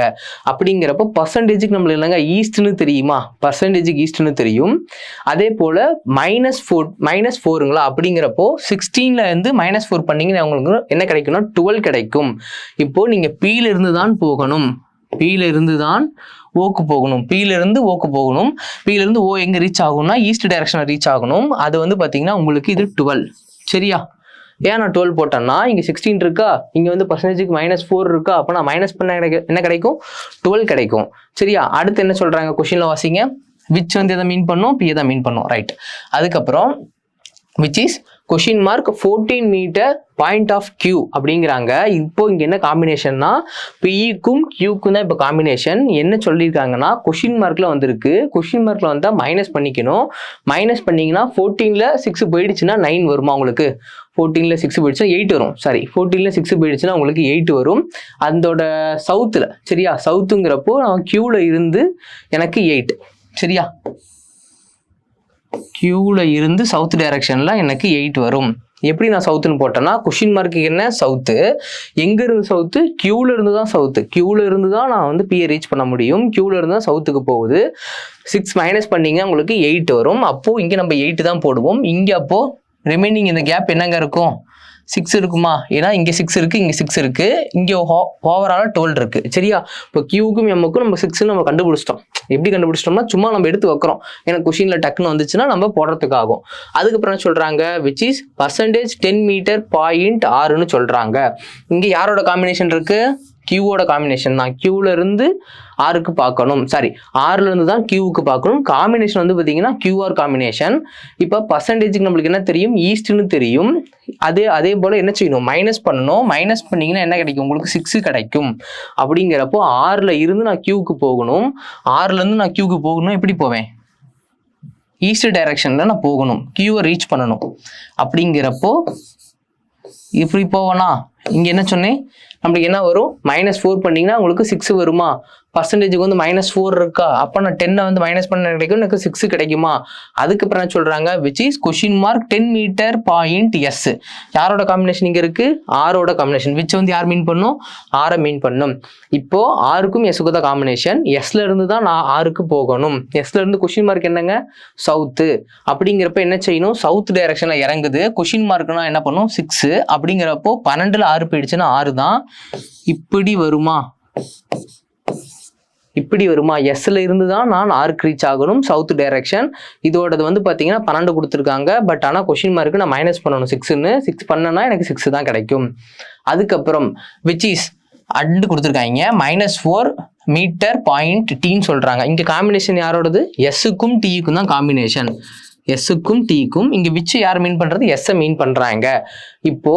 அப்படிங்கிறப்ப பர்சன்டேஜுக்கு நம்மளுக்கு இல்லைங்க ஈஸ்ட்னு தெரியுமா? பர்சன்டேஜுக்கு ஈஸ்ட்னு தெரியும். அதே போல -4ங்களா? அப்படிங்கிறப்போ 16ல இருந்து -4 பண்ணீங்கன்னா உங்களுக்கு என்ன கிடைக்கும்னா 12 கிடைக்கும். இப்போ நீங்க Pல இருந்து தான் போகணும். Pல இருந்து தான் ஓக்கு போகணும். Pல இருந்து ஓக்கு போகணும். Pல இருந்து ஓ எங்க ரீச் ஆகும்னா ஈஸ்ட் டைரக்ஷன்ல ரீச் ஆகணும். அது வந்து பாத்தீங்கன்னா உங்களுக்கு இது 12. சரியா? ஏன் நான் 12 போட்டேன்னா, இங்க 16 இருக்கா, இங்க வந்து பர்சன்டேஜுக்கு -4 இருக்கா, அப்ப நான் மைனஸ் பண்ண என்ன கிடைக்கும்? 12 கிடைக்கும். சரியா? அடுத்து என்ன சொல்றாங்க கொஸ்டின்ல வாசிங்க. விச் வந்து எதை மீன் பண்ணும்? பி தான் மீன் பண்ணும். ரைட். அதுக்கப்புறம் which is question mark 14 metre point of Q அப்படிங்கிறாங்க. இப்போ இங்க என்ன காம்பினேஷன்னா, பிக்கும் கியூக்கும் தான் இப்போ காம்பினேஷன். என்ன சொல்லியிருக்காங்கன்னா, கொஷின் மார்க்ல வந்திருக்கு. கொஷின் மார்க்ல வந்தா மைனஸ் பண்ணிக்கணும். மைனஸ் பண்ணீங்கன்னா 14ல 6 போயிடுச்சுன்னா 9 வருமா உங்களுக்கு? 14ல 6 போயிடுச்சுன்னா 8 வரும். சாரி, 14ல 6 போயிடுச்சுன்னா உங்களுக்கு 8 வரும். அதோட சவுத்துல. சரியா? சவுத்துங்கிறப்போ கியூல இருந்து எனக்கு 8. சரியா? கியூல இருந்து சவுத் டைரக்ஷன்ல எனக்கு 8 வரும். எப்படி நான் சவுத்துன்னு போட்டேன்னா, கொஷின் மார்க்கு என்ன சவுத்து, எங்க இருந்து சவுத்து? கியூல இருந்து தான் சவுத்து. கியூல இருந்து தான் நான் வந்து பியை ரீச் பண்ண முடியும். கியூல இருந்து தான் சவுத்துக்கு போகுது. 6 மைனஸ் பண்ணீங்கன்னா உங்களுக்கு 8 வரும். அப்போ இங்க நம்ம 8 தான் போடுவோம். இங்க அப்போ ரிமைனிங் இந்த கேப் என்னங்க இருக்கும்? 6 இருக்குமா? ஏன்னா இங்க 6 இருக்கு, இங்க 6 இருக்கு, இங்க ஓவரால 12 இருக்கு. சரியா? இப்போ கியூக்கும் எம்முக்கும் நம்ம 6 நம்ம கண்டுபிடிச்சிட்டோம். எப்படி கண்டுபிடிச்சிட்டோம்னா, சும்மா நம்ம எடுத்து வைக்கிறோம். ஏன்னா கொஷின்ல டக்குன்னு வந்துச்சுன்னா நம்ம போடுறதுக்கு ஆகும். அதுக்கப்புறம் சொல்றாங்க, விச் இஸ் %10 மீட்டர் பாயிண்ட் 6ன்னு சொல்றாங்க. இங்க யாரோட காம்பினேஷன் இருக்கு? கியூவோட காம்பினேஷன் தான். கியூல இருந்து ஆருக்கு பார்க்கணும். சாரி, 6ல இருந்து தான் கியூவுக்கு பார்க்கணும். காம்பினேஷன் வந்து பார்த்தீங்கன்னா கியூஆர் காம்பினேஷன். இப்போ பர்சன்டேஜுக்கு நம்மளுக்கு என்ன தெரியும்? ஈஸ்ட்னு தெரியும். அதே போல என்ன செய்யணும்? மைனஸ் பண்ணணும். மைனஸ் பண்ணீங்கன்னா என்ன கிடைக்கும்? உங்களுக்கு 6 கிடைக்கும். அப்படிங்கிறப்போ 6ல இருந்து நான் கியூவுக்கு போகணும். 6ல இருந்து நான் கியூவுக்கு போகணும். எப்படி போவேன்? ஈஸ்ட் டைரக்ஷன்ல நான் போகணும். கியூவை ரீச் பண்ணணும். அப்படிங்கிறப்போ இப்படி போவேனா? இங்க என்ன சொன்னேன்? நம்மளுக்கு என்ன வரும்? -4 பண்ணீங்கன்னா உங்களுக்கு 6 வருமா? பர்சன்டேஜுக்கு வந்து -4 இருக்கா, அப்போ நான் 10 வந்து மைனஸ் பண்ண கிடைக்கும், எனக்கு 6 கிடைக்குமா. அதுக்கப்புறம் என்ன சொல்றாங்க, which is (?) 10 metre point S. யாரோட காம்பினேஷன் இங்க இருக்கு, ஆரோட காம்பினேஷன். விச் வந்து யார் மீன் பண்ணும், ஆரை மீன் பண்ணும். இப்போ ஆருக்கும் எஸ்ஸுக்கு தான் காம்பினேஷன், எஸ்ல இருந்து தான் நான் ஆருக்கு போகணும். எஸ்ல இருந்து (?) என்னங்க, சவுத்து. அப்படிங்கிறப்ப என்ன செய்யணும், சவுத் டைரக்ஷன்ல இறங்குது. (?) என்ன பண்ணும், 6. அப்படிங்கிறப்போ 12ல் 6 போயிடுச்சுன்னா 6 தான். இப்படி வருமா, இப்படி வருமா, எஸ்ல இருந்து தான் நான் ஆருக்கு ரீச் ஆகணும், சவுத் டைரக்ஷன். இதோடது வந்து பார்த்தீங்கன்னா 12 கொடுத்துருக்காங்க. பட் ஆனால் (?) நான் மைனஸ் பண்ணணும் 6ன்னு. 6 பண்ணனா எனக்கு 6 தான் கிடைக்கும். அதுக்கப்புறம் விச் இஸ் அண்டு கொடுத்துருக்காங்க, -4 மீட்டர் பாயிண்ட் டீன்னு சொல்றாங்க. இங்க காம்பினேஷன் யாரோடது, எஸ்ஸுக்கும் டீக்கும் தான் காம்பினேஷன். எஸ்ஸுக்கும் டீக்கும். இங்க விச் யார் மீன் பண்றது, எஸ்ஸை மீன் பண்றாங்க. இப்போ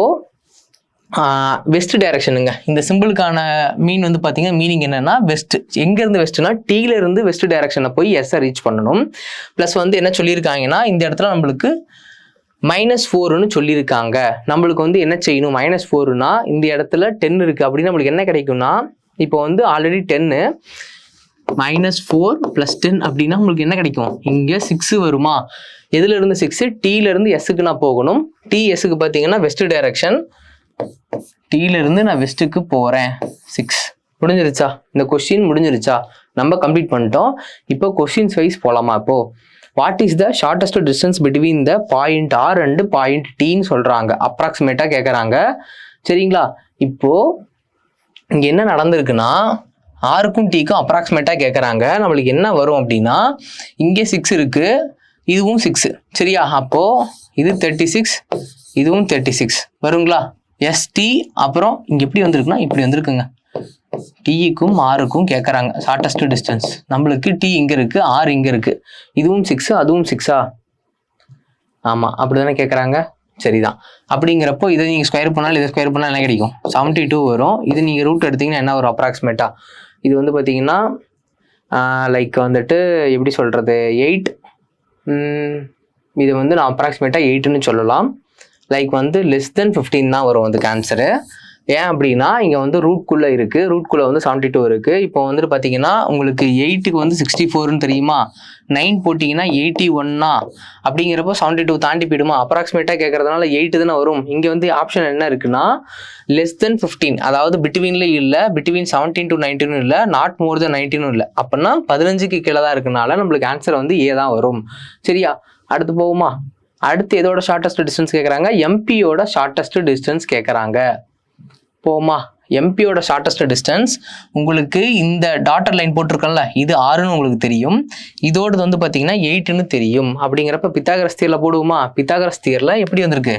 வெஸ்ட் டைரக்ஷனுங்க. இந்த சிம்பிளுக்கான மீன் வந்து பார்த்தீங்கன்னா மீனிங் என்னன்னா வெஸ்ட். எங்கேருந்து வெஸ்ட்னா டீல இருந்து வெஸ்ட் டைரக்ஷனை போய் எஸ்ஸை ரீச் பண்ணணும். ப்ளஸ் வந்து என்ன சொல்லியிருக்காங்கன்னா, இந்த இடத்துல நம்மளுக்கு -4ன்னு சொல்லியிருக்காங்க. நம்மளுக்கு வந்து என்ன செய்யணும், -4னா இந்த இடத்துல 10 இருக்கு அப்படின்னு நம்மளுக்கு என்ன கிடைக்கும்னா, இப்போ வந்து ஆல்ரெடி 10 -4 + 10 அப்படின்னா உங்களுக்கு என்ன கிடைக்கும், இங்கே 6 வருமா. எதுல இருந்து 6, டீல இருந்து எஸ்ஸுக்கு நான் போகணும். எஸ்ஸுக்கு பார்த்தீங்கன்னா வெஸ்ட் டைரக்ஷன். டீல இருந்து நான் வெஸ்ட்டுக்கு போறேன். 6 முடிஞ்சிருச்சா, இந்த கொஸ்டின் முடிஞ்சிருச்சா, நம்ம கம்ப்ளீட் பண்ணிட்டோம். இப்போ கொஸ்டின்ஸ் வைஸ் போலாமா. இப்போ what is the shortest distance between the point R and point டீன்னு சொல்றாங்க, அப்ராக்சிமேட்டா கேட்குறாங்க. சரிங்களா. இப்போ இங்க என்ன நடந்திருக்குன்னா, ஆருக்கும் டீக்கும் அப்ராக்சிமேட்டா கேட்குறாங்க. நம்மளுக்கு என்ன வரும் அப்படின்னா, இங்கே 6 இருக்கு, இதுவும் 6. சரியா. அப்போ இது 36, இதுவும் 36 வருங்களா. எஸ்டி அப்புறம் இங்க எப்படி வந்திருக்குன்னா இப்படி வந்திருக்குங்க. டீக்கும் ஆருக்கும் கேட்குறாங்க ஷார்டஸ்ட் டிஸ்டன்ஸ். நம்மளுக்கு டி இங்க இருக்கு, ஆர் இங்க இருக்கு. இதுவும் 6, அதுவும் 6ஆ, ஆமா அப்படிதானே கேட்குறாங்க. சரிதான். அப்படிங்கிறப்போ இதை நீங்க ஸ்கொயர் பண்ணாலும் இதை ஸ்கொயர் பண்ணால் என்ன கிடைக்கும், 72 வரும். இது நீங்க ரூட் எடுத்தீங்கன்னா என்ன வரும் அப்ராக்சிமேட்டா. இது வந்து பார்த்தீங்கன்னா லைக் வந்துட்டு எப்படி சொல்றது, 8. இது வந்து நான் அப்ராக்சிமேட்டா 8ன்னு சொல்லலாம். லைக் வந்து <15 தான் வரும் அதுக்கு ஆன்சரு. ஏன் அப்படின்னா இங்க வந்து ரூட்குள்ள இருக்கு, ரூட்குள்ள வந்து 72 இருக்கு. இப்போ வந்துட்டு பாத்தீங்கன்னா உங்களுக்கு 8க்கு வந்து 64ன்னு தெரியுமா, 9 போட்டிங்கன்னா 81 அப்படிங்கிறப்போ 72 தாண்டி போயிடுமா. அப்ராக்சிமேட்டா கேட்கறதுனால 8 தானே வரும். இங்க வந்து ஆப்ஷன் என்ன இருக்குன்னா <15, அதாவது பிட்வீன்ல இல்ல, பிட்வீன் 17 to 19 இல்ல, நாட் மோர் தென் 19 இல்ல, அப்படின்னா 15க்கு கீழே தான் இருக்குனால நம்மளுக்கு ஆன்சர் வந்து ஏ தான் வரும். சரியா. அடுத்து போகுமா. அடுத்து எதோட ஷார்டஸ்ட் டிஸ்டன்ஸ் கேட்குறாங்க, எம்பியோட ஷார்டஸ்ட் டிஸ்டன்ஸ் கேட்குறாங்க. போமா. எம்பியோட ஷார்டஸ்ட் டிஸ்டன்ஸ் உங்களுக்கு இந்த டாட்டர் லைன் போட்டிருக்கோம்ல, இது 6ன்னு உங்களுக்கு தெரியும், இதோடது வந்து பார்த்தீங்கன்னா 8ன்னு தெரியும். அப்படிங்கிறப்ப பித்தாகரஸ் தியரில் போடுவோமா. பித்தாகரஸ் தியரில் எப்படி வந்திருக்கு,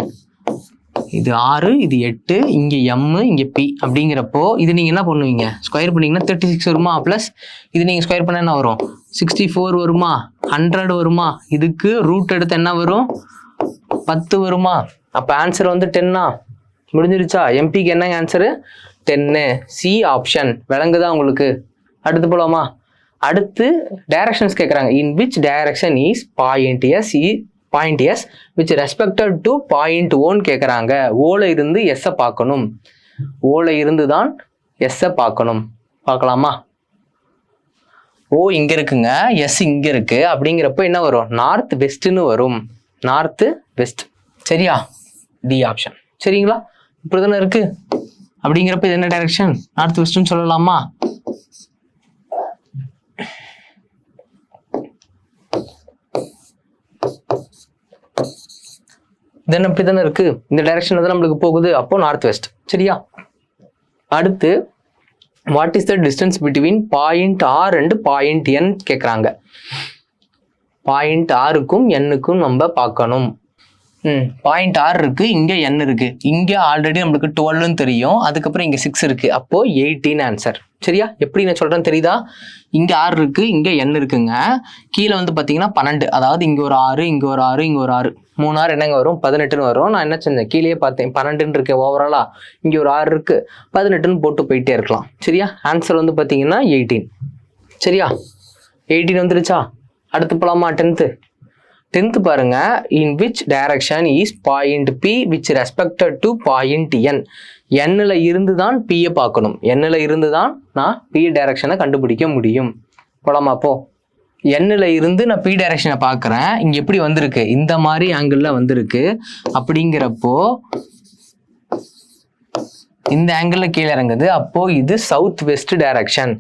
இது 6, இது 8, இங்க M, இங்க P. அப்படிங்கிறப்போ இது நீங்க என்ன பண்ணுவீங்க, ஸ்கொயர் பண்ணீங்கன்னா 36 வருமா. பிளஸ் இது நீங்க ஸ்கொயர் பண்ண என்ன வரும், 64 வருமா, 100 வருமா. இதுக்கு ரூட் எடுத்து என்ன வரும், 10 வருமா. அப்ப ஆன்சர் வந்து 10ஆ. முடிஞ்சிருச்சா. எம்பிக்கு என்ன ஆன்சரு, 10. C option. விளங்குதா உங்களுக்கு. அடுத்து போலாமா. அடுத்து டைரக்ஷன்ஸ் கேட்குறாங்க. In which direction is point S which respected to point ஓன்னு கேட்குறாங்க. ஓல இருந்து எஸ்ஸை பார்க்கணும், ஓல இருந்து தான் எஸ்ஸை பார்க்கணும். பார்க்கலாமா. ஓ இங்க இருக்குங்க, எஸ் இங்க இருக்கு. அப்படிங்கிறப்ப என்ன வரும், நார்த் வெஸ்ட்னு வரும். North west. சரியா. D option. சரிங்களா. இப்படிதானே இருக்கு. அப்படிங்கிறப்ப இது என்ன டைரக்ஷன், நார்த் வெஸ்ட்னு சொல்லலாமா. தென் அப்படி தானே இருக்கு, இந்த டைரக்ஷன்ல தான் நம்மளுக்கு போகுது. அப்போ நார்த் வெஸ்ட். சரியா. அடுத்து what is the distance between point R and point N கேட்குறாங்க. பாயிண்ட் ஆருக்கும் எண்ணுக்கும் நம்ம பார்க்கணும். பாயிண்ட் ஆர் இருக்கு, இங்க என் இருக்கு. இங்க ஆல்ரெடி நம்மளுக்கு 12ன்னு தெரியும், அதுக்கப்புறம் இங்க 6 இருக்கு. அப்போ 18 ஆன்சர். சரியா. எப்படி நான் சொல்றேன்னு தெரியுதா. இங்க 6 இருக்கு, இங்க என் இருக்குங்க. கீழே வந்து பாத்தீங்கன்னா 12, அதாவது இங்க ஒரு 6, இங்க ஒரு 6, இங்க ஒரு 6, 3 6 என்னங்க வரும், 18ன்னு வரும். நான் என்ன செஞ்சேன், கீழே பார்த்தேன் 12ன்னு இருக்கேன் ஓவராலா, இங்க ஒரு 6 இருக்கு, 18ன்னு போட்டு போயிட்டே இருக்கலாம். சரியா. ஆன்சர் வந்து பாத்தீங்கன்னா 18. சரியா. 18 வந்துருச்சா. அடுத்து போலாமா. 10th பாருங்க. In which direction is point P which respected to point N. Nல இருந்து தான் P-யை பார்க்கணும். Nல இருந்து தான் நான் P டைரக்ஷனை கண்டுபிடிக்க முடியும். போலாமா அப்போ? Nல இருந்து நான் P டைரக்ஷனை பார்க்குறேன். இங்கே எப்படி வந்திருக்கு? இந்த மாதிரி ஆங்கிளில் வந்திருக்கு. அப்படிங்கிறப்போ இந்த ஆங்கிளில் கீழே இறங்குது. அப்போ இது சவுத் வெஸ்ட் டைரக்ஷன்.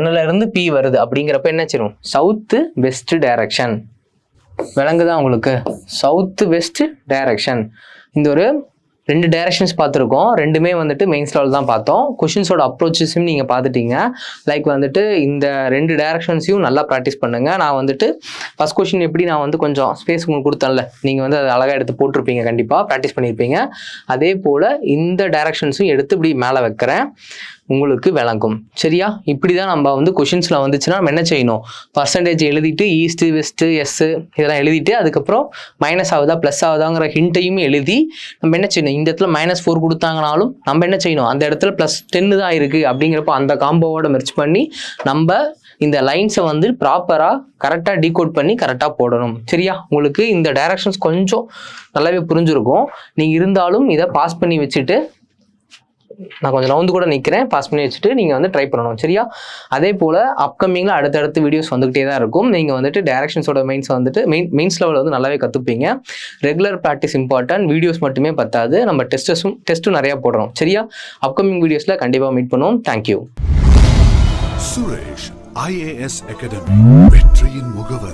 Nல இருந்து P வருது அப்படிங்கிறப்ப என்ன செய்யும்? South west direction. விளங்குதா உங்களுக்கு? South west direction. இந்த ஒரு 2 டைரக்ஷன்ஸ் பார்த்துருக்கோம். ரெண்டுமே வந்துட்டு மெயின்ஸ் லெவல் தான் பார்த்தோம். கொஷின்ஸோட அப்ரோச்சஸையும் நீங்கள் பார்த்துட்டீங்க. லைக் வந்துட்டு இந்த 2 டைரக்ஷன்ஸையும் நல்லா ப்ராக்டிஸ் பண்ணுங்கள். நான் வந்துட்டு ஃபஸ்ட் கொஷின் எப்படி நான் வந்து கொஞ்சம் ஸ்பேஸ் உங்களுக்கு கொடுத்தேன்ல, நீங்கள் வந்து அதை அழகாக எடுத்து போட்டிருப்பீங்க, கண்டிப்பாக ப்ராக்டிஸ் பண்ணியிருப்பீங்க. அதே போல் இந்த டைரக்ஷன்ஸும் எடுத்து இப்படி மேலே வைக்கிறேன், உங்களுக்கு விளங்கும். சரியா? இப்படி தான் நம்ம வந்து கொஷின்ஸில் வந்துச்சுன்னா நம்ம என்ன செய்யணும்? பர்சன்டேஜ் எழுதிட்டு ஈஸ்ட்டு வெஸ்ட்டு எஸ்ஸு இதெல்லாம் எழுதிட்டு அதுக்கப்புறம் மைனஸ் ஆகுதா ப்ளஸ் ஆகுதாங்கிற ஹிண்ட்டையும் எழுதி நம்ம என்ன செய்யணும்? இந்த இடத்துல -4 கொடுத்தாங்கனாலும் நம்ம என்ன செய்யணும்? அந்த இடத்துல +10 தான் இருக்குது. அப்படிங்கிறப்ப அந்த காம்போவோட மெர்ச் பண்ணி நம்ம இந்த லைன்ஸை வந்து ப்ராப்பராக கரெக்டாக டீகோட் பண்ணி கரெக்டாக போடணும். சரியா? உங்களுக்கு இந்த டைரக்ஷன்ஸ் கொஞ்சம் நல்லாவே புரிஞ்சிருக்கும். நீங்கள் இருந்தாலும் இதை பாஸ் பண்ணி வச்சுட்டு நான் கொஞ்சம் நவுந்து கூட நிற்கிறேன், பாஸ் பண்ணி வச்சுட்டு நீங்கள் வந்து ட்ரை பண்ணணும். சரியா? அதே போல் அப்கமிங்கில் அடுத்தடுத்து வீடியோஸ் வந்துகிட்டே தான் இருக்கும். நீங்கள் வந்துட்டு டைரக்ஷன்ஸோட மெயின்ஸை வந்துட்டு மெயின்ஸ் லெவலில் வந்து நல்லாவே கற்றுப்பீங்க. Regular practice important. வீடியோஸ் மட்டுமே பத்தாது, நம்ம டெஸ்ட்டும் நிறையா போடுறோம். சரியா? அப்கமிங் வீடியோஸில் கண்டிப்பாக மீட் பண்ணுவோம். தேங்க்யூ. சுரேஷ் IAS அகாடமி, வெற்றியின் முகவர்.